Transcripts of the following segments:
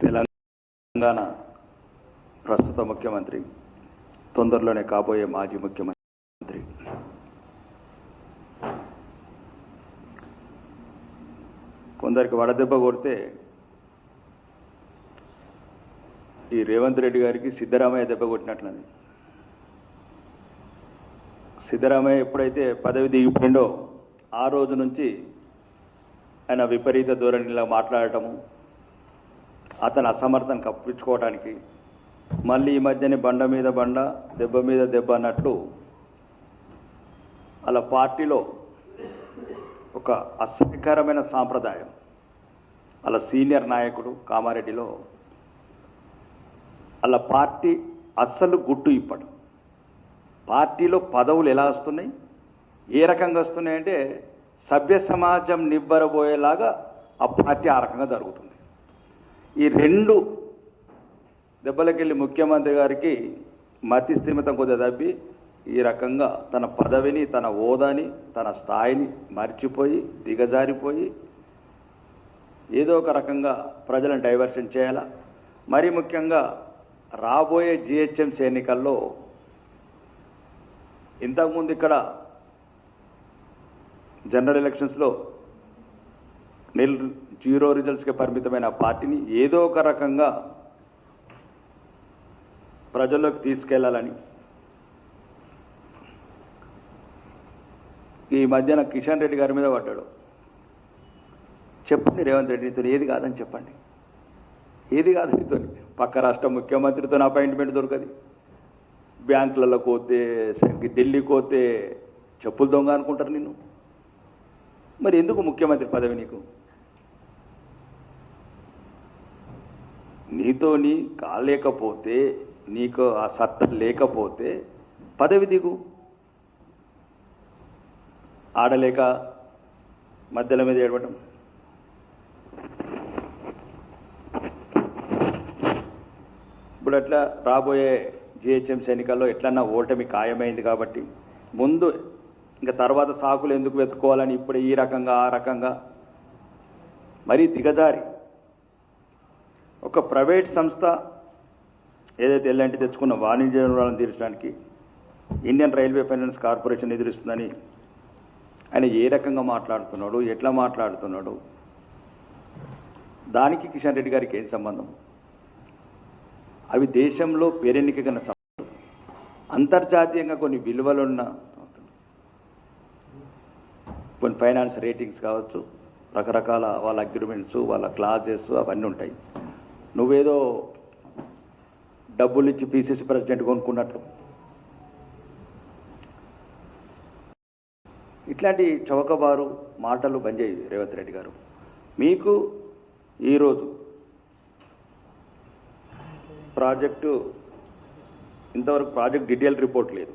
తెలంగాణ ప్రస్తుత ముఖ్యమంత్రి, తొందరలోనే కాబోయే మాజీ ముఖ్యమంత్రి కొందరికి వడదెబ్బ కొడితే ఈ రేవంత్ రెడ్డి గారికి సిద్ధరామయ్య దెబ్బ కొట్టినట్లని. సిద్ధరామయ్య ఎప్పుడైతే పదవి దిగిపోయిండో ఆ రోజు నుంచి ఆయన విపరీత ధోరణిలా మాట్లాడటము, అతను అసమర్థం కప్పించుకోవడానికి, మళ్ళీ ఈ మధ్యనే బండ మీద బండ దెబ్బ మీద దెబ్బ అన్నట్లు అలా పార్టీలో ఒక అసహ్యకరమైన సాంప్రదాయం. అలా సీనియర్ నాయకుడు కామారెడ్డిలో అలా పార్టీ అస్సలు గుట్టు ఇప్పడు. పార్టీలో పదవులు ఎలా వస్తున్నాయి, ఏ రకంగా వస్తున్నాయంటే సభ్య సమాజం నిబ్బరబోయేలాగా ఆ పార్టీ ఆ రకంగా జరుగుతుంది. ఈ రెండు దెబ్బలకెళ్ళి ముఖ్యమంత్రి గారికి మతి స్థిమితం కొద్దిగా తప్పి ఈ రకంగా తన పదవిని, తన హోదాని, తన స్థాయిని మర్చిపోయి దిగజారిపోయి ఏదో ఒక రకంగా ప్రజలను డైవర్షన్ చేయాలా. మరీ ముఖ్యంగా రాబోయే జిహెచ్ఎంసీ ఎన్నికల్లో ఇంతకుముందు ఇక్కడ జనరల్ ఎలక్షన్స్లో జీరో రిజల్ట్స్కి పరిమితమైన పార్టీని ఏదో ఒక రకంగా ప్రజల్లోకి తీసుకెళ్లాలని ఈ మధ్యన కిషన్ రెడ్డి గారి మీద పడ్డాడు. చెప్పండి రేవంత్ రెడ్డితో ఏది కాదని చెప్పండి, ఏది కాదు నీతో. పక్క రాష్ట్ర ముఖ్యమంత్రితో అపాయింట్మెంట్ దొరకదు, బ్యాంకులలో పోతే ఢిల్లీకి పోతే చెప్పులు దొంగ అనుకుంటారు నిన్ను. మరి ఎందుకు ముఖ్యమంత్రి పదవి నీకు? నీతో నీ కాలేకపోతే, నీకు ఆ సత్తా లేకపోతే పదవి దిగు. ఆడలేక మధ్యలో మీద ఏడవటం. ఇప్పుడు అట్లా రాబోయే జిహెచ్ఎంసీ ఎన్నికల్లో ఎట్లన్నా ఓటమి ఖాయమైంది కాబట్టి ముందు ఇంకా తర్వాత సాకులు ఎందుకు వెతుక్కోవాలని ఇప్పుడు ఈ రకంగా ఆ రకంగా మరీ దిగజారి ఒక ప్రైవేట్ సంస్థ ఏదైతే ఎల్ఎన్టీ తెచ్చుకున్న వాణిజ్య రుణాలను తీర్చడానికి ఇండియన్ రైల్వే ఫైనాన్స్ కార్పొరేషన్ ఎదురిస్తుందని ఆయన ఏ రకంగా మాట్లాడుతున్నాడు, ఎట్లా మాట్లాడుతున్నాడు, దానికి కిషన్ రెడ్డి గారికి ఏం సంబంధం? అవి దేశంలో పేరెన్నికైన సంస్థలు, అంతర్జాతీయంగా కొన్ని విలువలున్న కొన్ని ఫైనాన్స్ రేటింగ్స్ కావచ్చు, రకరకాల వాళ్ళ అగ్రిమెంట్స్, వాళ్ళ క్లాజెస్ అవన్నీ ఉంటాయి. నువ్వేదో డబ్బులు ఇచ్చి పిసిసి ప్రెసిడెంట్ కొనుక్కున్నట్లు ఇట్లాంటి చౌకబారు మాటలు బంద్ చేయి రేవంత్ రెడ్డి గారు. మీకు ఈరోజు ప్రాజెక్టు ఇంతవరకు ప్రాజెక్ట్ డీటెయిల్ రిపోర్ట్ లేదు,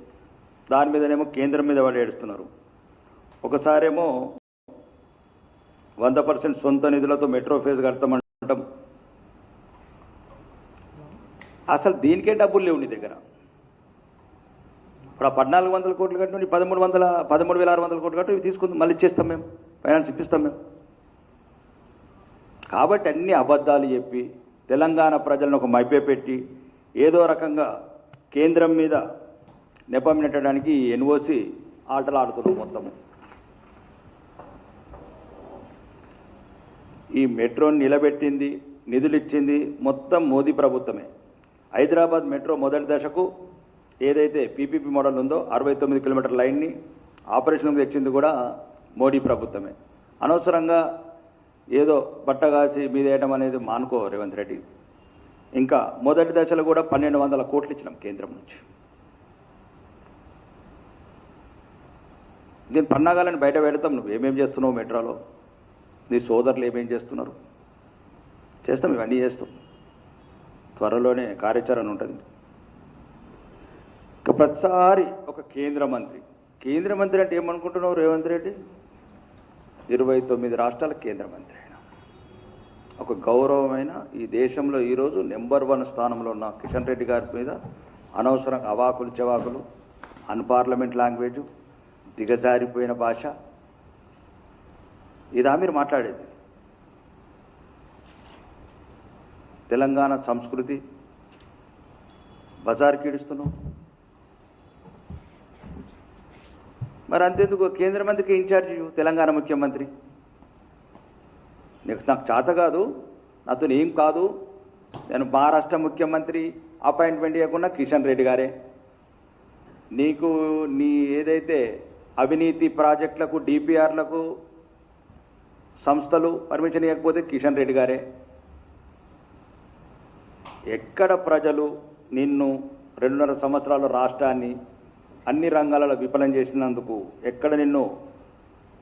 దాని మీదనేమో కేంద్రం మీద వాళ్ళు ఏడుస్తున్నారు. ఒకసారేమో 100% సొంత నిధులతో మెట్రో ఫేజ్ కడతామంటాం. అసలు దీనికే డబ్బులు లేవు నీ దగ్గర. ఇప్పుడు ఆ 1400 కోట్లు కట్టి 13,600 కోట్లు కట్టి ఇవి తీసుకుందాం, మళ్ళీ ఇచ్చేస్తాం మేము, ఫైనాన్స్ ఇప్పిస్తాం మేము. కాబట్టి అన్ని అబద్ధాలు చెప్పి తెలంగాణ ప్రజలను ఒక మభ్యపెట్టి ఏదో రకంగా కేంద్రం మీద నెపం నెట్టడానికి ఎన్ఓసి ఆటలు ఆడుతున్నాం. మొత్తము ఈ మెట్రోని నిలబెట్టింది, నిధులు ఇచ్చింది మొత్తం మోదీ ప్రభుత్వమే. హైదరాబాద్ మెట్రో మొదటి దశకు ఏదైతే పీపీపీ మోడల్ ఉందో 69 కిలోమీటర్ లైన్ని ఆపరేషన్కి తెచ్చింది కూడా మోడీ ప్రభుత్వమే. అనవసరంగా ఏదో బట్టగాసి మీద వేయడం అనేది మానుకో రేవంత్ రెడ్డి. ఇంకా మొదటి దశలో కూడా 1200 కోట్లు ఇచ్చినాం కేంద్రం నుంచి. దీని పన్నాగాలని బయట పెడతాం. నువ్వు ఏమేం చేస్తున్నావు మెట్రోలో, నీ సోదరులు ఏమేం చేస్తున్నారు, చేస్తాం, ఇవన్నీ చేస్తాం. త్వరలోనే కార్యాచరణ ఉంటుంది. ఇక ప్రతిసారి ఒక కేంద్ర మంత్రి అంటే ఏమనుకుంటున్నావు రేవంత్ రెడ్డి? 29 రాష్ట్రాల కేంద్ర మంత్రి అయినా ఒక గౌరవమైన ఈ దేశంలో ఈరోజు నెంబర్ 1 స్థానంలో ఉన్న కిషన్ రెడ్డి గారి మీద అనవసరంగా అవాకులు చెవాకులు, అన్పార్లమెంట్ లాంగ్వేజ్, దిగజారిపోయిన భాష, ఇదా మీరు మాట్లాడేది? తెలంగాణ సంస్కృతి బజార్కి ఈడుస్తున్నావు. మరి అంతేందుకు కేంద్ర మంత్రికి ఇన్ఛార్జ్ తెలంగాణ ముఖ్యమంత్రి. నాకు చేత కాదు, నాతో ఏం కాదు, నేను మహారాష్ట్ర ముఖ్యమంత్రి అపాయింట్మెంట్ ఇవ్వకుండా కిషన్ రెడ్డి గారే. నీకు నీ ఏదైతే అవినీతి ప్రాజెక్టులకు డిపిఆర్లకు సంస్థలు పర్మిషన్ ఇవ్వకపోతే కిషన్ రెడ్డి గారే. ఎక్కడ ప్రజలు నిన్ను 2.5 సంవత్సరాల రాష్ట్రాన్ని అన్ని రంగాలలో విఫలం చేసినందుకు ఎక్కడ నిన్ను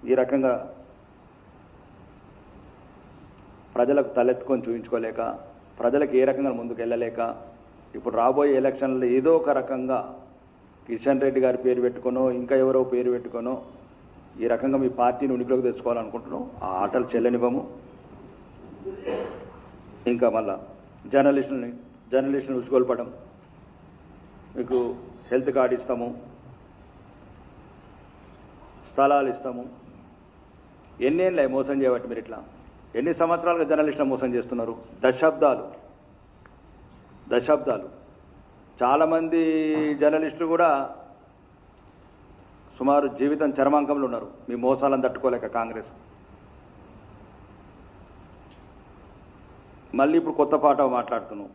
ఈ రకంగా ప్రజలకు తలెత్తుకొని చూపించుకోలేక, ప్రజలకు ఏ రకంగా ముందుకు వెళ్ళలేక, ఇప్పుడు రాబోయే ఎలక్షన్లలో ఏదో ఒక రకంగా కిషన్ రెడ్డి గారి పేరు పెట్టుకొనో ఇంకా ఎవరో పేరు పెట్టుకొనో ఈ రకంగా మీ పార్టీని ఉనికిలోకి తెచ్చుకోవాలనుకుంటున్నాం. ఆ ఆటలు చెల్లనివ్వము. ఇంకా మళ్ళా జర్నలిస్టులను ఉచ్చుకొల్పడం, మీకు హెల్త్ కార్డు ఇస్తాము, స్థలాలు ఇస్తాము. ఎన్నేళ్ళే మోసం చేయబట్టి మీరు ఇట్లా ఎన్ని సంవత్సరాలుగా జర్నలిస్టులను మోసం చేస్తున్నారు? దశాబ్దాలు. చాలామంది జర్నలిస్టులు కూడా సుమారు జీవితం చరమాంకంలో ఉన్నారు మీ మోసాలను తట్టుకోలేక. కాంగ్రెస్ మళ్ళీ ఇప్పుడు కొత్త పాట మాట్లాడుతున్నాం.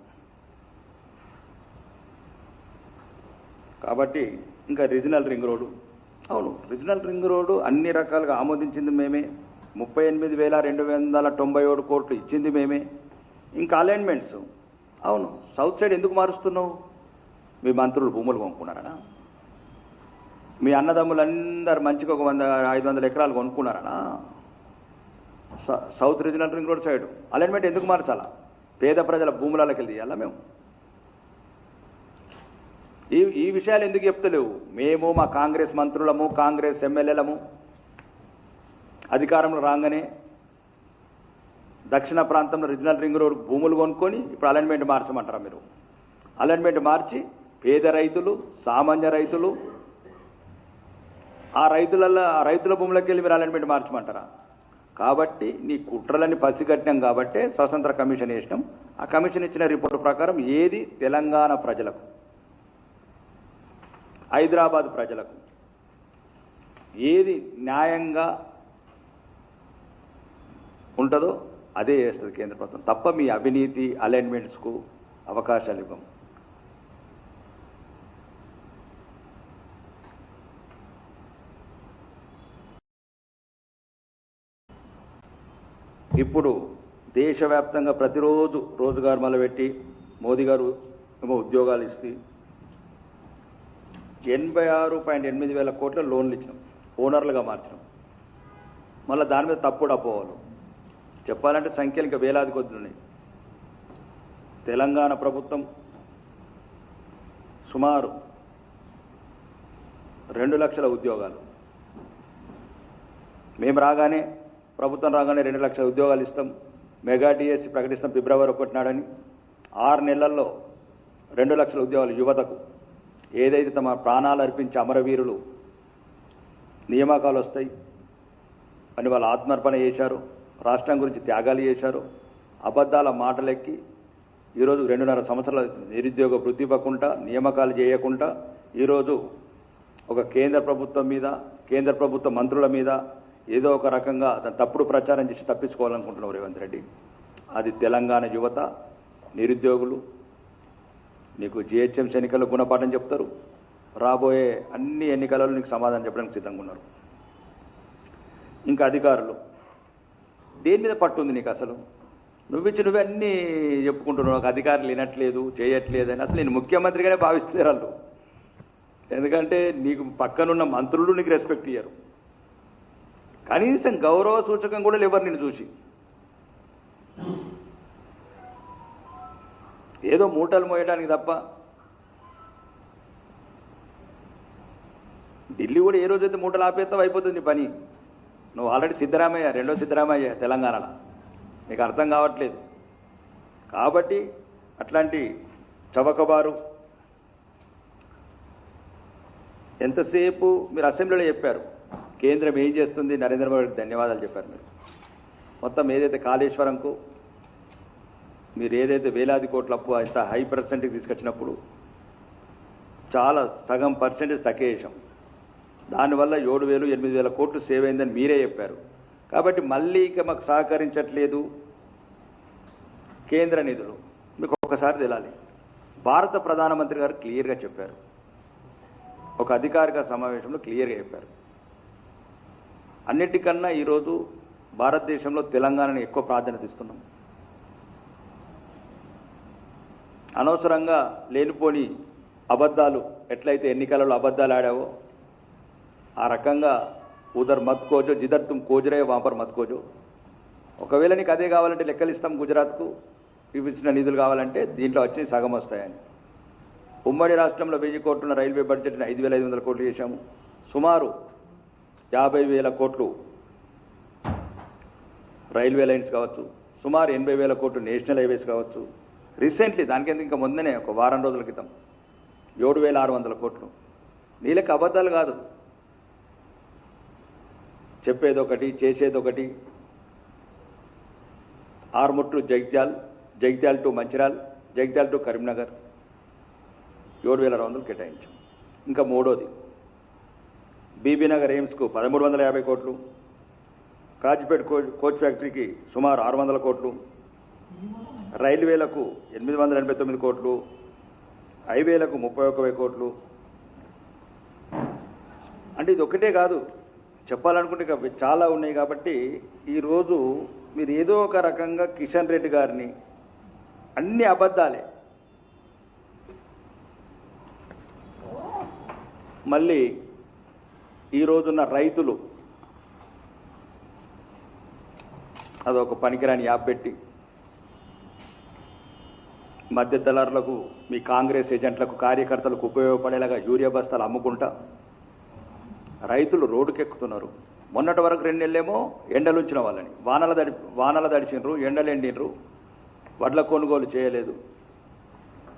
కాబట్టి ఇంకా రీజనల్ రింగ్ రోడ్డు, అవును రీజనల్ రింగ్ రోడ్డు అన్ని రకాలుగా ఆమోదించింది మేమే. 38,297 కోట్లు ఇచ్చింది మేమే. ఇంకా అలైన్మెంట్స్, అవును సౌత్ సైడ్ ఎందుకు మారుస్తున్నావు? మీ మంత్రులు భూములు కొనుక్కున్నారనా? మీ అన్నదమ్ములందరూ మంచిగా 500 ఎకరాలు కొనుక్కున్నారనా? South regional ring road side alignment ఎందుకు మార్చాలా? పేద ప్రజల భూములకి వెళ్ళి తీయాలా మేము? ఈ విషయాలు ఎందుకు చెప్తలేవు? మేము మా కాంగ్రెస్ మంత్రులము, కాంగ్రెస్ ఎమ్మెల్యేలము అధికారంలో రాగానే దక్షిణ ప్రాంతంలో రీజనల్ రింగ్ రోడ్ భూములు కొనుక్కొని ఇప్పుడు అలైన్మెంట్ మార్చమంటారా మీరు? అలైన్మెంట్ మార్చి పేద రైతులు, సామాన్య రైతులు, ఆ రైతుల భూములకు వెళ్ళి మీరు అలైన్మెంట్ మార్చమంటారా? కాబట్టి నీ కుట్రలని పసిగట్టినాం కాబట్టే స్వతంత్ర కమిషన్ వేసినాం. ఆ కమిషన్ ఇచ్చిన రిపోర్టు ప్రకారం ఏది తెలంగాణ ప్రజలకు, హైదరాబాద్ ప్రజలకు ఏది న్యాయంగా ఉంటుందో అదే చేస్తుంది కేంద్ర ప్రభుత్వం తప్ప మీ అవినీతి అలైన్మెంట్స్కు అవకాశాలు ఇవ్వం. ఇప్పుడు దేశవ్యాప్తంగా ప్రతిరోజు రోజుగారు మొదలుపెట్టి మోదీ గారు ఏమో ఉద్యోగాలు ఇస్తే 86.8 వేల కోట్ల లోన్లు ఇచ్చినాం, ఓనర్లుగా మార్చినాం. మళ్ళీ దాని మీద తప్పుడు అపోవాలు చెప్పాలంటే సంఖ్యలు ఇంకా వేలాది కొద్దులు ఉన్నాయి. తెలంగాణ ప్రభుత్వం సుమారు 2 లక్షల ఉద్యోగాలు, మేము రాగానే ప్రభుత్వం రాగానే 2 లక్షల ఉద్యోగాలు ఇస్తాం, మెగా డిఎస్సి ప్రకటిస్తాం ఫిబ్రవరి 1 నాడని. 6 నెలల్లో 2 లక్షల ఉద్యోగాలు యువతకు, ఏదైతే తమ ప్రాణాలు అర్పించే అమరవీరులు నియామకాలు వస్తాయి అని వాళ్ళు ఆత్మార్పణ చేశారు, రాష్ట్రం గురించి త్యాగాలు చేశారు. అబద్ధాల మాటలెక్కి ఈరోజు 2.5 సంవత్సరాల నిరుద్యోగ వృద్ధి ఇవ్వకుండా, నియామకాలు చేయకుండా ఈరోజు ఒక కేంద్ర ప్రభుత్వం మీద, కేంద్ర ప్రభుత్వ మంత్రుల మీద ఏదో ఒక రకంగా దాన్ని తప్పుడు ప్రచారం చేసి తప్పించుకోవాలనుకుంటున్నారు రేవంత్ రెడ్డి. అది తెలంగాణ యువత, నిరుద్యోగులు నీకు జిహెచ్ఎంసీ ఎన్నికల్లో గుణపాఠం చెప్తారు, రాబోయే అన్ని ఎన్నికలలో నీకు సమాధానం చెప్పడానికి సిద్ధంగా ఉన్నారు. ఇంకా అధికారులు దేని మీద పట్టుంది నీకు? అసలు నువ్వే అన్నీ చెప్పుకుంటున్నావు, నాకు అధికారులు వినట్లేదు, చేయట్లేదు అని. అసలు నేను ముఖ్యమంత్రిగానే భావిస్తున్నారు వాళ్ళు. ఎందుకంటే నీకు పక్కనున్న మంత్రులు నీకు రెస్పెక్ట్ ఇయ్యరు, కనీసం గౌరవ సూచకం కూడా లేవరు నిన్ను చూసి. ఏదో మూటలు మోయడానికి తప్ప. ఢిల్లీ కూడా ఏ రోజైతే మూటలు ఆపేస్తావు అయిపోతుంది నీ పని. నువ్వు ఆల్రెడీ సిద్ధరామయ్య, రెండో సిద్ధరామయ్య తెలంగాణలో, నీకు అర్థం కావట్లేదు. కాబట్టి అట్లాంటి చవకబారు ఎంతసేపు మీరు అసెంబ్లీలో చెప్పారు, కేంద్రం ఏం చేస్తుంది, నరేంద్ర మోడీకి ధన్యవాదాలు చెప్పారు మీరు. మొత్తం ఏదైతే కాళేశ్వరంకు మీరు ఏదైతే వేలాది కోట్ల అప్పు అంత హై పర్సెంటేజ్ తీసుకొచ్చినప్పుడు చాలా సగం పర్సెంటేజ్ తగ్గేసాం. దానివల్ల 7,000 8,000 కోట్లు సేవ్ అయిందని మీరే చెప్పారు. కాబట్టి మళ్ళీ ఇక మాకు సహకరించట్లేదు కేంద్ర నిధులు. మీకు ఒకసారి తెలాలి, భారత ప్రధానమంత్రి గారు క్లియర్గా చెప్పారు, ఒక అధికారిక సమావేశంలో క్లియర్గా చెప్పారు. అన్నిటికన్నా ఈరోజు భారతదేశంలో తెలంగాణని ఎక్కువ ప్రాధాన్యత ఇస్తున్నాం. అనవసరంగా లేనిపోని అబద్ధాలు, ఎట్లయితే ఎన్నికలలో అబద్ధాలు ఆడావో ఆ రకంగా ఉదర్ మత్ కోజో జిదర్ తుమ్ కోజరే వాపర్ మత్ కోజో. ఒకవేళ నీకు అదే కావాలంటే లెక్కలు ఇస్తాం, గుజరాత్కు ఇచ్చిన నిధులు కావాలంటే దీంట్లో వచ్చి సగం వస్తాయని. ఉమ్మడి రాష్ట్రంలో 1000 కోట్ల రైల్వే బడ్జెట్ని 5,500 కోట్లు చేశాము. సుమారు 50,000 కోట్లు రైల్వే లైన్స్ కావచ్చు, సుమారు 80,000 కోట్లు నేషనల్ హైవేస్ కావచ్చు. రీసెంట్లీ దానికింత ఇంకా ముందనే ఒక వారం రోజుల క్రితం 7,600 కోట్లు. నీళ్ళకి అబద్ధాలు కాదు, చెప్పేదొకటి చేసేదొకటి. ఆర్ముట్టు జగిత్యాల్, జగిత్యాల్ టు మంచిర్యాల్, జగిత్యాల్ టు కరీంనగర్ 7,600 కేటాయించాం. ఇంకా మూడోది బీబీనగర్ ఎయిమ్స్కు 1,350 కోట్లు, కాజిపేట్ కోచ్ ఫ్యాక్టరీకి సుమారు 600 కోట్లు, రైల్వేలకు 889 కోట్లు, హైవేలకు 31,000 కోట్లు. అంటే ఇది ఒకటే కాదు, చెప్పాలనుకుంటే ఇక చాలా ఉన్నాయి. కాబట్టి ఈరోజు మీరు ఏదో ఒక రకంగా కిషన్ రెడ్డి గారిని అన్ని అబద్ధాలే మళ్ళీ ఈరోజున్న రైతులు అదొక పనికిరాని యాప్ పెట్టి మధ్య దళారులకు, మీ కాంగ్రెస్ ఏజెంట్లకు, కార్యకర్తలకు ఉపయోగపడేలాగా యూరియా బస్తాలు అమ్ముకుంటా రైతులు రోడ్డుకెక్కుతున్నారు. మొన్నటి వరకు 2 నెలలేమో ఎండలు ఉంచిన వాళ్ళని వానల దడిచినరు, ఎండలు ఎండినరు, వడ్ల కొనుగోలు చేయలేదు.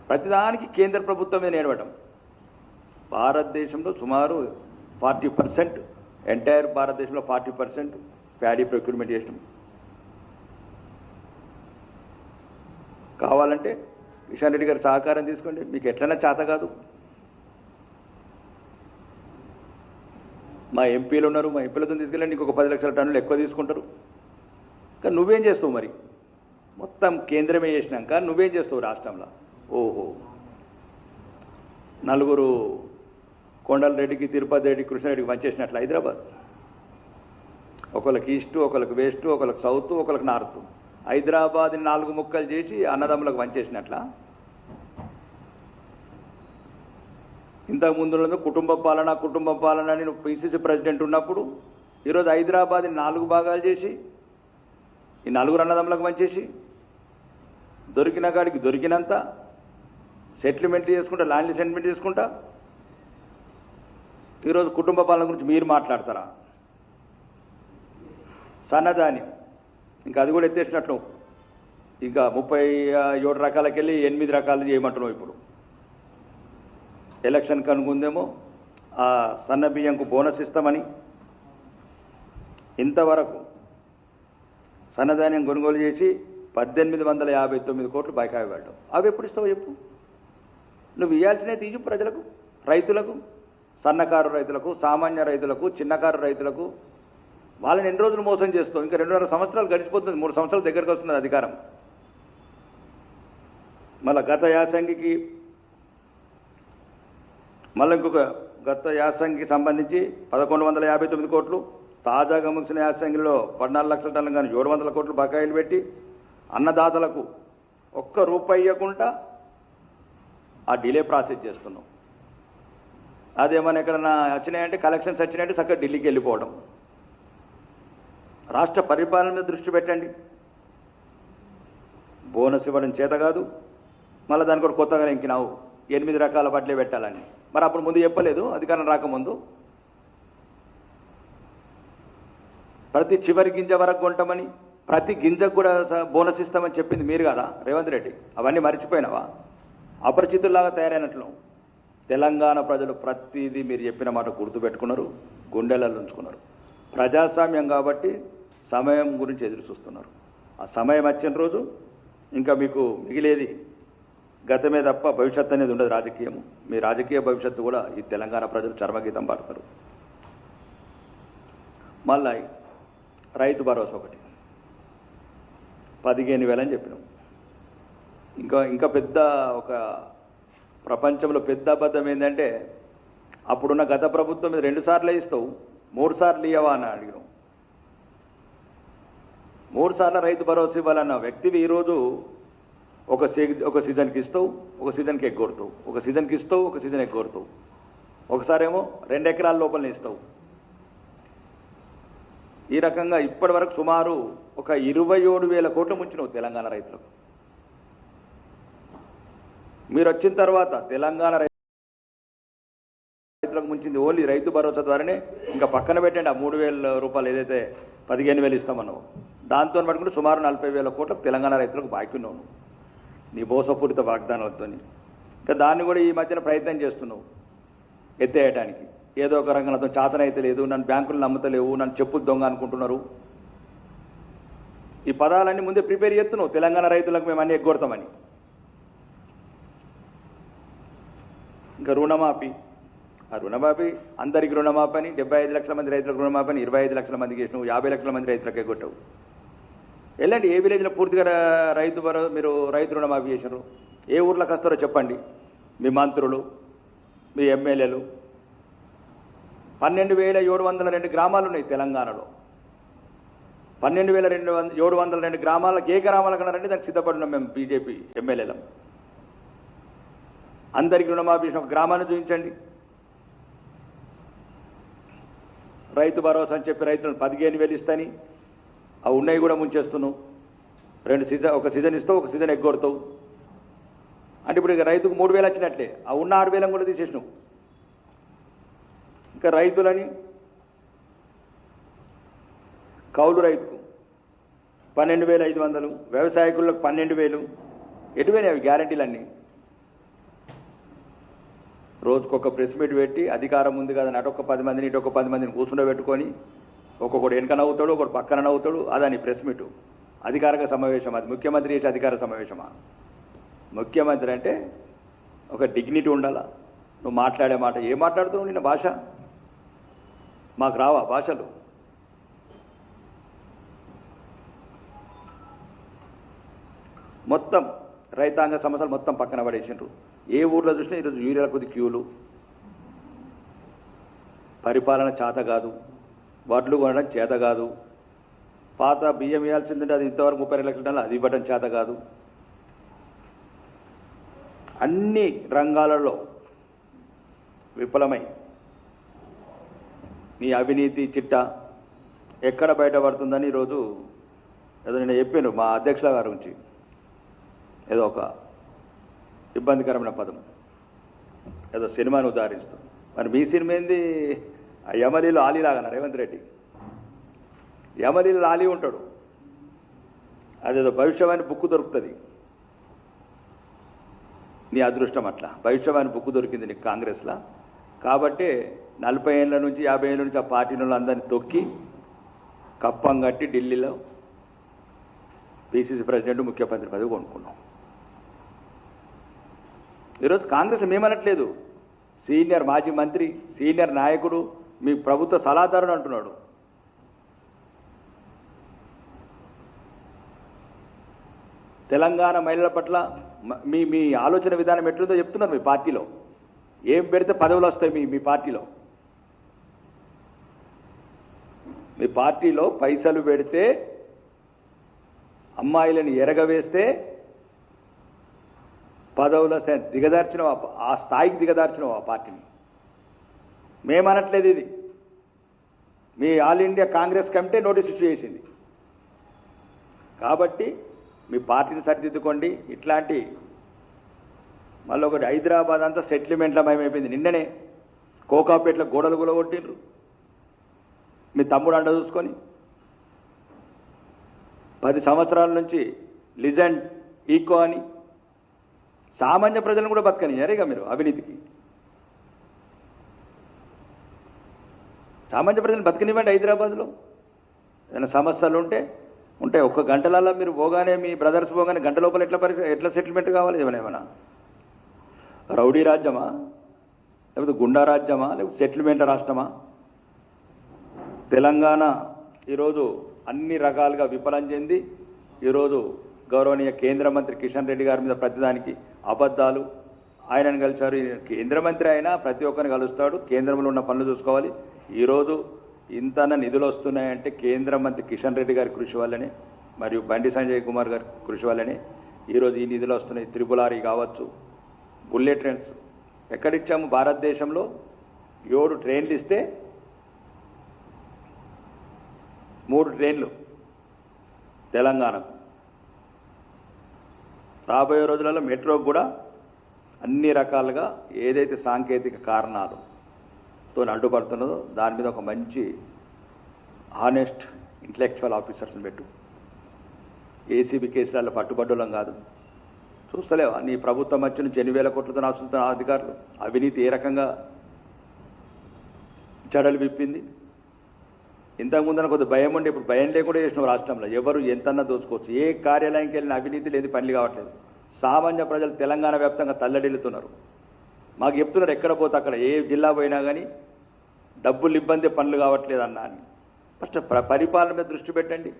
ప్రతిదానికి కేంద్ర ప్రభుత్వమే నేడవడం. భారతదేశంలో సుమారు 40%, ఎంటైర్ భారతదేశంలో 40% ప్యాడీ ప్రొక్యూర్మెంట్ చేసినాం. కావాలంటే కిషన్ రెడ్డి గారి సహకారం తీసుకోండి, మీకు ఎట్లైనా చేత కాదు. మా ఎంపీలు ఉన్నారు, మా ఎంపీలతో తీసుకెళ్ళండి, ఇంకొక 10 లక్షల టన్నులు ఎక్కువ తీసుకుంటారు. కానీ నువ్వేం చేస్తావు మరి? మొత్తం కేంద్రమే చేసినాక నువ్వేం చేస్తావు రాష్ట్రంలో? ఓహో, నలుగురు కొండలరెడ్డికి, తిరుపతి రెడ్డి, కృష్ణారెడ్డికి పనిచేసినట్లు హైదరాబాద్. ఒకళ్ళకి ఈస్ట్, ఒకళ్ళకి వెస్ట్, ఒకళ్ళకి సౌత్, ఒకళ్ళకి నార్త్. హైదరాబాద్ని 4 ముక్కలు చేసి అన్నదమ్ములకు పనిచేసినట్ల. ఇంతకు ముందు కుటుంబ పాలన అని నువ్వు పిసిసి ప్రెసిడెంట్ ఉన్నప్పుడు, ఈరోజు హైదరాబాద్ని 4 భాగాలు చేసి ఈ 4 అన్నదమ్ములకు పనిచేసి దొరికిన కాడికి దొరికినంత సెటిల్మెంట్ చేసుకుంటా, ల్యాండ్ సెటిల్మెంట్ చేసుకుంటా ఈరోజు కుటుంబ పాలన గురించి మీరు మాట్లాడతారా? సన్నధాన్యం ఇంకా అది కూడా ఎత్తేసినట్లు. ఇంకా 37 రకాలకి వెళ్ళి 8 రకాలు చేయమంటున్నావు. ఇప్పుడు ఎలక్షన్ కనుకుందేమో ఆ సన్న బియ్యంకు బోనస్ ఇస్తామని ఇంతవరకు సన్నధాన్యం కొనుగోలు చేసి 1,859 కోట్లు బైకాయి పడ్డావు. అవి ఎప్పుడు ఇస్తావు చెప్పు? నువ్వు ఇవ్వాల్సినవి తీసు ప్రజలకు, రైతులకు, సన్నకారు రైతులకు, సామాన్య రైతులకు, చిన్నకారు రైతులకు. వాళ్ళని ఎన్ని రోజులు మోసం చేస్తావు? ఇంకా 2.5 సంవత్సరాలు గడిచిపోతుంది, 3 సంవత్సరాల దగ్గరకు వస్తున్నది అధికారం. మళ్ళీ గత యాసంగికి సంబంధించి 1,159 కోట్లు, తాజాగా ముగిసిన యాసంగిలో 14 లక్షల టన్నులు కానీ 700 కోట్లు బకాయిలు పెట్టి అన్నదాతలకు ఒక్క రూపాయి ఇవ్వకుండా ఆ డిలే ప్రాసెస్ చేస్తున్నాం. అదేమన్నా ఎక్కడన్నా వచ్చినాయంటే, కలెక్షన్స్ వచ్చినాయంటే చక్కగా ఢిల్లీకి వెళ్ళిపోవడం. రాష్ట్ర పరిపాలన మీద దృష్టి పెట్టండి. బోనస్ ఇవ్వడం చేత కాదు, మళ్ళీ దానికి కూడా కొత్తగా ఇంకినావు 8 రకాల బట్టలే పెట్టాలని. మరి అప్పుడు ముందు చెప్పలేదు, అధికారం రాకముందు? ప్రతి చివరి గింజ వరకు కొంటామని, ప్రతి గింజకు కూడా బోనస్ ఇస్తామని చెప్పింది మీరు కదా రేవంత్ రెడ్డి. అవన్నీ మర్చిపోయినావా? అపరిచితుల్లాగా తయారైనట్లు. తెలంగాణ ప్రజలు ప్రతిదీ మీరు చెప్పిన మాట గుర్తుపెట్టుకున్నారు, గుండెలలో ఉంచుకున్నారు. ప్రజాస్వామ్యం కాబట్టి సమయం గురించి ఎదురు చూస్తున్నారు. ఆ సమయం వచ్చిన రోజు ఇంకా మీకు మిగిలేది గతమే తప్ప భవిష్యత్తు అనేది ఉండదు రాజకీయము. మీ రాజకీయ భవిష్యత్తు కూడా ఈ తెలంగాణ ప్రజలు చర్మగీతం పాడతారు. మళ్ళా రైతు భరోసా ఒకటి 15,000 అని చెప్పినాం. ఇంకా పెద్ద ఒక ప్రపంచంలో పెద్ద అబద్ధం ఏంటంటే అప్పుడున్న గత ప్రభుత్వం మీద 2 సార్లు ఇస్తావు 3 సార్లు ఇవ్వవా అని అడిగినాం. 3 సార్లు రైతు భరోసా ఇవ్వాలన్న వ్యక్తివి ఈరోజు ఒక సీజన్కి ఇస్తావు, ఒక సీజన్కి ఎగ్గొడతావు, ఒక సీజన్కి ఇస్తావు, ఒక సీజన్ ఎగ్గొడతావు, ఒకసారేమో 2 ఎకరాల లోపలనే ఇస్తావు. ఈ రకంగా ఇప్పటి వరకు సుమారు ఒక 27,000 కోట్లు ముంచినావు తెలంగాణ రైతులకు. మీరు వచ్చిన తర్వాత తెలంగాణ రైతులకు ముంచింది ఓన్లీ రైతు భరోసా ద్వారానే. ఇంకా పక్కన పెట్టండి ఆ 3,000 రూపాయలు ఏదైతే 15,000 ఇస్తామన్నావు, దాంతో పట్టుకుంటే సుమారు 40,000 కోట్లకు తెలంగాణ రైతులకు బాకీ ఉన్నావు నీ మోసపూరిత వాగ్దానాలతో. ఇంకా దాన్ని కూడా ఈ మధ్యన ప్రయత్నం చేస్తున్నావు ఎత్తేయడానికి. ఏదో ఒక రంగంలో చాతనైతే లేదు, నన్ను బ్యాంకులు నమ్ముతలేవు, నన్ను చెప్పులు దొంగ అనుకుంటున్నారు. ఈ పదాలన్నీ ముందే ప్రిపేర్ చేస్తున్నావు తెలంగాణ రైతులకు మేము అన్ని ఎగ్గొడతామని. ఇంకా రుణమాఫీ, ఆ రుణమాఫీ అందరికి రుణమాఫీ అని 75 లక్షల మంది రైతులకు రుణమాఫీ అని 25 లక్షల మందికి చేసినావు, 50 లక్షల మంది రైతులకు ఎగ్గొట్టావు. వెళ్ళండి ఏ విలేజ్లో పూర్తిగా మీరు రైతు రుణమాఫీ చేశారు, ఏ ఊర్లోకి వస్తారో చెప్పండి. మీ మంత్రులు, మీ ఎమ్మెల్యేలు 12,702 గ్రామాలు ఉన్నాయి తెలంగాణలో. 12,702 గ్రామాలకు ఏ గ్రామాలకు అన్నారంటే దానికి సిద్ధపడినాం మేము బీజేపీ ఎమ్మెల్యేలం. అందరికీ రుణమాఫీ చేసిన ఒక గ్రామాన్ని చూపించండి. రైతు భరోసా అని చెప్పి రైతులను 15,000 ఇస్తాని అవి ఉన్నాయి కూడా ముంచేస్తున్నావు. ఒక సీజన్ ఇస్తావు, ఒక సీజన్ ఎగ్గొడతావు. అంటే ఇప్పుడు ఇక రైతుకు 3,000 వచ్చినట్లే, ఆ ఉన్న 6,000 కూడా తీసేసినావు. ఇంకా రైతులని కౌలు రైతుకు 12,500, వ్యవసాయకులకు 12,000. ఎటువైనా అవి గ్యారంటీలన్నీ. రోజుకొక ప్రెస్ మీట్ పెట్టి అధికారం ఉంది కదా అటొక్క 10 మందిని ఇటొక్క 10 మందిని కూర్చుండబెట్టుకొని ఒక్కొక్కడు వెనక నవ్వుతాడు, ఒకడు పక్కన నవ్వుతాడు. అదని ప్రెస్ మీటు అధికారిక సమావేశం. అది ముఖ్యమంత్రి చేసే అధికార సమావేశమా? ముఖ్యమంత్రి అంటే ఒక డిగ్నిటీ ఉండాలా. నువ్వు మాట్లాడే మాట ఏం మాట్లాడుతున్నావు? నిన్న భాష మాకు రావా భాషలు? మొత్తం రైతాంగ సమస్యలు మొత్తం పక్కన పడేసిండ్రు. ఏ ఊర్లో చూసినా ఈరోజు యూరియాల కొద్ది క్యూలు, పరిపాలన చేత కాదు, వడ్లు కొనడం చేత కాదు, పాత బియ్యం ఇవ్వాల్సిందంటే అది ఇంతవరకు 32 లక్షల టన్నులు అది ఇవ్వడం చేత కాదు. అన్ని రంగాలలో విఫలమై నీ అవినీతి చిట్ట ఎక్కడ బయటపడుతుందని ఈరోజు ఏదో నేను చెప్పాను మా అధ్యక్షుల గారి గురించి, ఏదో ఒక ఇబ్బందికరమైన పదం, ఏదో సినిమాను ఉదాహరిస్తాం. మరి మీ సినిమా ఏంది? ఆ యమలీలో ఆలీలాగా రేవంత్ రెడ్డి యమలీలో ఆలీ ఉంటాడు. అదేదో భవిష్యవాణి బుక్ దొరుకుతుంది. నీ అదృష్టం అట్లా భవిష్యవాణి బుక్ దొరికింది నీకు కాంగ్రెస్లో. కాబట్టి 40 ఏళ్ళ నుంచి 50 ఏళ్ళ నుంచి ఆ పార్టీలో అందరినీ తొక్కి కప్పం కట్టి ఢిల్లీలో పిసిసి ప్రెసిడెంట్ ముఖ్యమంత్రి పదవి కొనుక్కున్నాం. ఈరోజు కాంగ్రెస్ మేమనట్లేదు, సీనియర్ మాజీ మంత్రి, సీనియర్ నాయకుడు, మీ ప్రభుత్వ సలహాదారుడు అంటున్నాడు. తెలంగాణ మహిళల పట్ల మీ ఆలోచన విధానం ఎట్లుందో చెప్తున్నారు. మీ పార్టీలో ఏం పెడితే పదవులు వస్తాయి? మీ పార్టీలో మీ పార్టీలో పైసలు పెడితే, అమ్మాయిలను ఎరగవేస్తే పదవుల దిగదార్చినవా, ఆ స్థాయికి దిగదార్చినవా ఆ పార్టీని? మేమనట్లేదు. ఇది మీ all India Congress committee notice issue చేసింది. కాబట్టి మీ పార్టీని సరిదిద్దుకోండి. ఇట్లాంటి మళ్ళీ ఒకటి హైదరాబాద్ అంతా సెటిల్మెంట్ల భయమైపోయింది. నిన్ననే కోకాపేటలో గోడలు గులగొట్టిండ్రు మీ తమ్ముడు అండ చూసుకొని. 10 సంవత్సరాల నుంచి లిజెండ్ ఈకో అని సామాన్య ప్రజలను కూడా బతకనియారు. ఇక మీరు అవినీతికి సామాన్య ప్రజలను బతకనివ్వండి. హైదరాబాద్లో ఏదైనా సమస్యలు ఉంటే ఉంటాయి. ఒక్క గంటలలో మీరు పోగానే మీ బ్రదర్స్ పోగానే గంట లోపల ఎట్లా సెటిల్మెంట్ కావాలి? ఏమైనా రౌడీ రాజ్యమా, లేకపోతే గుండా రాజ్యమా, లేకపోతే సెటిల్మెంట్ రాష్ట్రమా? తెలంగాణ ఈరోజు అన్ని రకాలుగా విఫలం చెంది ఈరోజు గౌరవనీయ కేంద్ర మంత్రి కిషన్ రెడ్డి గారి మీద ప్రతిదానికి అబద్ధాలు. ఆయనను కలిశారు. కేంద్ర మంత్రి అయినా ప్రతి ఒక్కరిని కలుస్తాడు. కేంద్రంలో ఉన్న పనులు చూసుకోవాలి. ఈరోజు ఇంతన నిధులు వస్తున్నాయంటే కేంద్ర మంత్రి కిషన్ రెడ్డి గారి కృషి వల్లనే, మరియు బండి సంజయ్ కుమార్ గారి కృషి వల్లనే ఈరోజు ఈ నిధులు వస్తున్నాయి. త్రిపులారీ కావచ్చు, బుల్లెట్ ట్రైన్స్ ఎక్కడిచ్చాము? భారతదేశంలో 7 ట్రైన్లు ఇస్తే 3 ట్రైన్లు తెలంగాణకు. రాబోయే రోజులలో మెట్రోకు కూడా అన్ని రకాలుగా ఏదైతే సాంకేతిక కారణాలతో అడ్డుపడుతున్నదో దాని మీద ఒక మంచి హానెస్ట్ ఇంటలెక్చువల్ ఆఫీసర్స్ని పెట్టు. ఏసీబీ కేసులలో పట్టుబడ్డలం కాదు. చూస్తలేవా నీ ప్రభుత్వం వచ్చి నుంచి 8,000 కోట్లతో ఆస్తున్న అధికారులు అవినీతి ఏ రకంగా జడలు విప్పింది? ఇంతకుముందన కొద్ది భయం ఉండి ఇప్పుడు భయం లేకుండా చేసిన రాష్ట్రంలో ఎవరు ఎంతన్నా దోచుకోవచ్చు. ఏ కార్యాలయంకి వెళ్ళిన అవినీతి లేదు, పనులు కావట్లేదు. సామాన్య ప్రజలు తెలంగాణ వ్యాప్తంగా తల్లడిల్లుతున్నారు. మాకు చెప్తున్నారు ఎక్కడ పోతే అక్కడ, ఏ జిల్లా పోయినా కానీ డబ్బులు ఇబ్బంది, పనులు కావట్లేదు అన్నా అని. ఫస్ట్ పరిపాలన మీద దృష్టి పెట్టండి.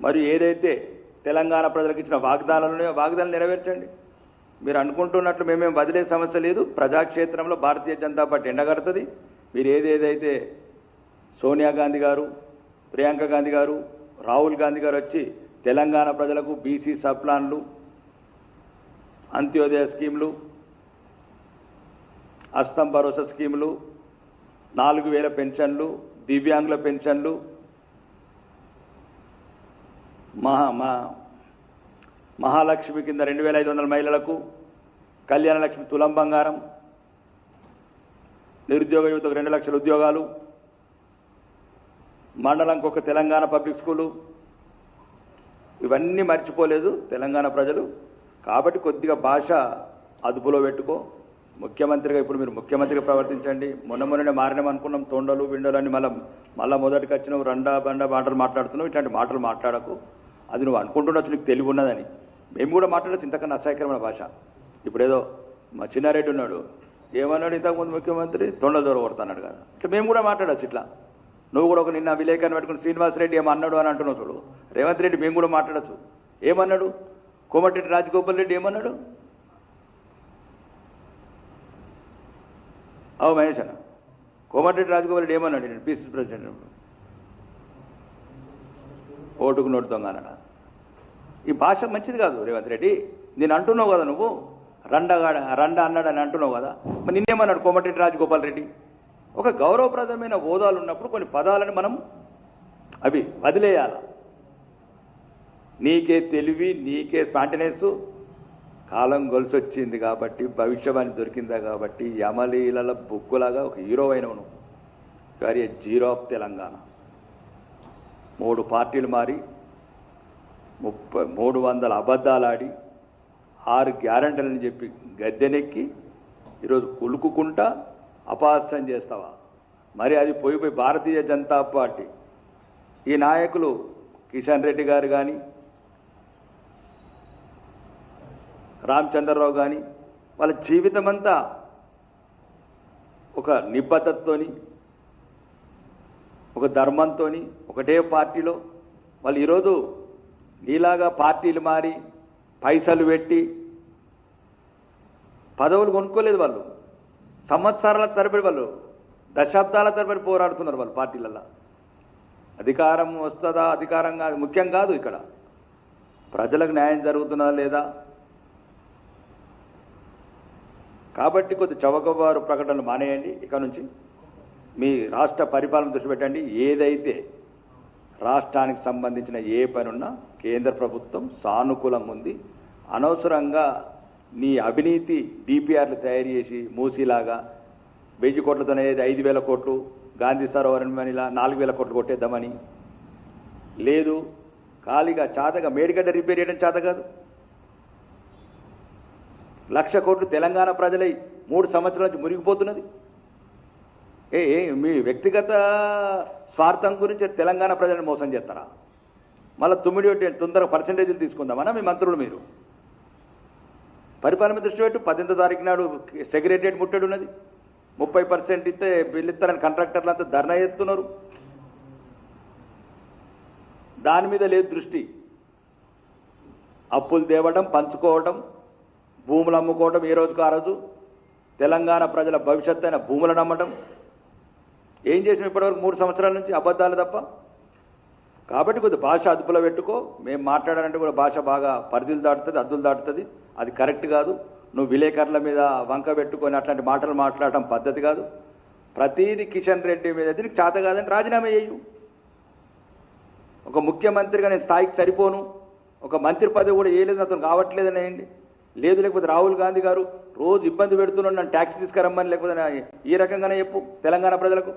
మరియు ఏదైతే తెలంగాణ ప్రజలకు ఇచ్చిన వాగ్దానాలు వాగ్దానాలు నెరవేర్చండి. మీరు అనుకుంటున్నట్లు మేమేం వదిలే సమస్య లేదు. ప్రజాక్షేత్రంలో భారతీయ జనతా పార్టీ ఎండగడుతుంది. మీరు ఏదేదైతే సోనియా గాంధీ గారు, ప్రియాంక గాంధీ గారు, రాహుల్ గాంధీ గారు వచ్చి తెలంగాణ ప్రజలకు బీసీ సబ్ప్లాన్లు, అంత్యోదయ స్కీములు, అస్తం భరోసా స్కీములు, 4,000 పెన్షన్లు, దివ్యాంగుల పెన్షన్లు, మహాలక్ష్మి కింద 2,500 మహిళలకు కళ్యాణ లక్ష్మి తులం బంగారం, నిరుద్యోగ యువతకు 2 లక్షల ఉద్యోగాలు, మండలంకి ఒక తెలంగాణ పబ్లిక్ స్కూలు. ఇవన్నీ మర్చిపోలేదు తెలంగాణ ప్రజలు. కాబట్టి కొద్దిగా భాష అదుపులో పెట్టుకో. ముఖ్యమంత్రిగా ఇప్పుడు మీరు ముఖ్యమంత్రిగా ప్రవర్తించండి. మొన్ననే మారినామనుకున్నాం, తొండలు విండలు అని మళ్ళీ మొదటికి వచ్చినావు, బండ మాటలు మాట్లాడుతున్నావు. ఇట్లాంటి మాటలు మాట్లాడకు. అది నువ్వు అనుకుంటుండొచ్చు నీకు తెలివి ఉన్నదని. మేము కూడా మాట్లాడచ్చు ఇంతకన్నా అసహ్యకరమైన భాష. ఇప్పుడేదో మా చిన్నారెడ్డి ఉన్నాడు, ఏమన్నాడు ఇంతకుముందు ముఖ్యమంత్రి? తొండలు దూర కొడతాన్నాడు కదా. ఇట్లా మేము కూడా మాట్లాడచ్చు. ఇట్లా నువ్వు కూడా ఒక నిన్న విలేకరుని పెట్టుకుని శ్రీనివాసరెడ్డి ఏమన్నాడు అని అంటున్నావు చూడు. రేవంత్ రెడ్డి మేము కూడా మాట్లాడచ్చు. ఏమన్నాడు? కోమటిరెడ్డి రాజగోపాల్ రెడ్డి ఏమన్నాడు? మహేష్ అన్న, కోమటిరెడ్డి రాజగోపాల్ రెడ్డి ఏమన్నాడు? నేను పీసీసీ ప్రెసిడెంట్ ఓటుకు నోటు దొంగ అన్నాడు. ఈ భాష మంచిది కాదు రేవంత్ రెడ్డి. నేను అంటున్నావు కదా, నువ్వు రండ అన్నాడు అని అంటున్నావు కదా. మరి నిన్నేమన్నాడు కోమటిరెడ్డి రాజగోపాల్ రెడ్డి? ఒక గౌరవప్రదమైన హోదాలు ఉన్నప్పుడు కొన్ని పదాలను మనం అవి వదిలేయాలి. నీకే తెలివి, నీకే స్పాంటనేస్, కాలం గొలుసొచ్చింది కాబట్టి, భవిష్యవాణి దొరికిందా కాబట్టి, యమలీల బుక్కులాగా ఒక హీరో అయినవు నువ్వు. కానీ జీరో ఆఫ్ తెలంగాణ. 3 పార్టీలు మారి 300 అబద్ధాలాడి 6 గ్యారంటీలని చెప్పి గద్దెనెక్కి ఈరోజు కులుకుకుంటా అపహాస్యం చేస్తావా? మరి అది పోయి భారతీయ జనతా పార్టీ ఈ నాయకులు కిషన్ రెడ్డి గారు కానీ, రామచంద్రరావు కానీ వాళ్ళ జీవితం అంతా ఒక నిబద్ధతతోని, ఒక ధర్మంతో ఒకటే పార్టీలో వాళ్ళు ఈరోజు నీలాగా పార్టీలు మారి పైసలు పెట్టి పదవులు కొనుక్కోలేదు. వాళ్ళు సంవత్సరాల తరబడి, వాళ్ళు దశాబ్దాల తరబడి పోరాడుతున్నారు వాళ్ళు పార్టీలలో. అధికారం వస్తుందా, అధికారం కాదు ముఖ్యం కాదు. ఇక్కడ ప్రజలకు న్యాయం జరుగుతుందా లేదా. కాబట్టి కొద్ది చౌకబారు ప్రకటనలు మానేయండి. ఇక నుంచి మీ రాష్ట్ర పరిపాలన దృష్టి పెట్టండి. ఏదైతే రాష్ట్రానికి సంబంధించిన ఏ పని ఉన్నా కేంద్ర ప్రభుత్వం సానుకూలంగా ఉంది. అనవసరంగా నీ అవినీతి డిపిఆర్లు తయారు చేసి మూసీలాగా 1000 కోట్లతోనే 5,000 కోట్లు గాంధీ సరోవరం ఇలా 4,000 కోట్లు కొట్టేద్దామని లేదు. ఖాళీగా చాతగా మేడిగడ్డ రిపేర్ చేయడం చేత కాదు. 1,00,000 కోట్లు తెలంగాణ ప్రజలై 3 సంవత్సరాల నుంచి మునిగిపోతున్నది. మీ వ్యక్తిగత స్వార్థం గురించి తెలంగాణ ప్రజలను మోసం చేస్తారా? మళ్ళీ తొందరగా పర్సంటేజీలు తీసుకుందామన్నా మీ మంత్రులు మీరు? పరిపాలన దృష్టి పెట్టు. 18వ తారీఖు నాడు సెక్రటరియట్ ముట్టడి ఉన్నది. 30% ఇస్తే బిల్లు ఇస్తారని కాంట్రాక్టర్లు అంతా ధర్నా చేస్తున్నారు. దాని మీద లేదు దృష్టి. అప్పులు తేవడం, పంచుకోవడం, భూములు అమ్ముకోవడం, ఏ రోజుకు ఆ రోజు తెలంగాణ ప్రజల భవిష్యత్తు అయిన భూములను అమ్మడం. ఏం చేసిన ఇప్పటివరకు 3 సంవత్సరాల నుంచి అబద్ధాలు తప్ప. కాబట్టి కొద్ది భాష అదుపులో పెట్టుకో. మేము మాట్లాడాలంటే కూడా భాష బాగా పరిధులు దాటుతుంది, అద్దులు దాటుతుంది. అది కరెక్ట్ కాదు. నువ్వు విలేకరుల మీద వంక పెట్టుకొని అట్లాంటి మాటలు మాట్లాడటం పద్ధతి కాదు. ప్రతిదీ కిషన్ రెడ్డి మీద దీనికి చేత కాదని రాజీనామా చేయు. ఒక ముఖ్యమంత్రిగా నేను స్థాయికి సరిపోను, ఒక మంత్రి పదవి కూడా వేయలేదు, అతను కావట్లేదని వేయండి. లేదు లేకపోతే రాహుల్ గాంధీ గారు రోజు ఇబ్బంది పెడుతున్నాడు, నన్ను ట్యాక్స్ తీసుకురమ్మని, లేకపోతే ఈ రకంగానే చెప్పు తెలంగాణ ప్రజలకు.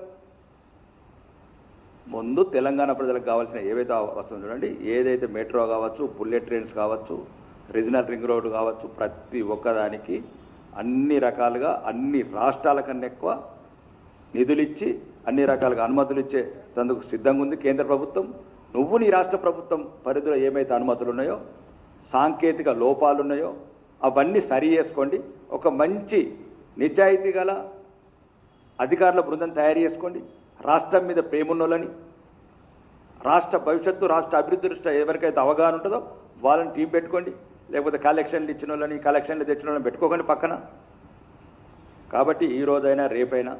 ముందు తెలంగాణ ప్రజలకు కావాల్సిన ఏవైతే వస్తుందో చూడండి. ఏదైతే మెట్రో కావచ్చు, బుల్లెట్ ట్రైన్స్ కావచ్చు, రీజనల్ రింగ్ రోడ్డు కావచ్చు, ప్రతి ఒక్కదానికి అన్ని రకాలుగా అన్ని రాష్ట్రాల కన్నా ఎక్కువ నిధులు ఇచ్చి అన్ని రకాలుగా అనుమతులు ఇచ్చే తందుకు సిద్ధంగా ఉంది కేంద్ర ప్రభుత్వం. నువ్వు నీ రాష్ట్ర ప్రభుత్వం పరిధిలో ఏమైతే అనుమతులు ఉన్నాయో, సాంకేతిక లోపాలు ఉన్నాయో అవన్నీ సరి చేసుకోండి. ఒక మంచి నిజాయితీ గల అధికారుల బృందం తయారు చేసుకోండి. రాష్ట్రం మీద ప్రేమున్నోళ్ళని, రాష్ట్ర భవిష్యత్తు, రాష్ట్ర అభివృద్ధి దృష్ట్యా ఎవరికైతే అవగాహన ఉంటుందో వాళ్ళని టీం పెట్టుకోండి. లేకపోతే కలెక్షన్లు ఇచ్చిన వాళ్ళని, కలెక్షన్లు తెచ్చిన వాళ్ళని పెట్టుకోకండి పక్కన. కాబట్టి ఈ రోజైనా రేపైనా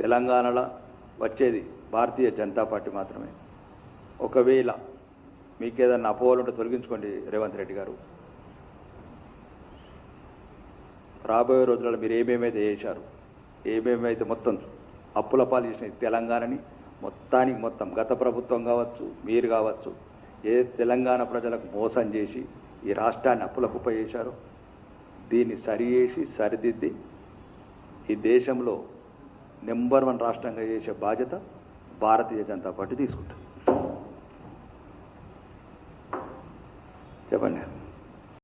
తెలంగాణలో వచ్చేది భారతీయ జనతా పార్టీ మాత్రమే. ఒకవేళ మీకు ఏదన్నా అపోహలు ఉంటే తొలగించుకోండి రేవంత్ రెడ్డి గారు. రాబోయే రోజులలో మీరు ఏమేమైతే చేశారు, ఏమేమైతే మొత్తం అప్పుల పాలు చేసిన తెలంగాణని మొత్తానికి మొత్తం గత ప్రభుత్వం కావచ్చు, మీరు కావచ్చు, ఏ తెలంగాణ ప్రజలకు మోసం చేసి ఈ రాష్ట్రాన్ని అప్పుల కుప్ప చేశారో దీన్ని సరిచేసి సరిదిద్ది ఈ దేశంలో నెంబర్ 1 రాష్ట్రంగా చేసే బాధ్యత భారతీయ జనతా పార్టీ తీసుకుంటుంది. చెప్పండి.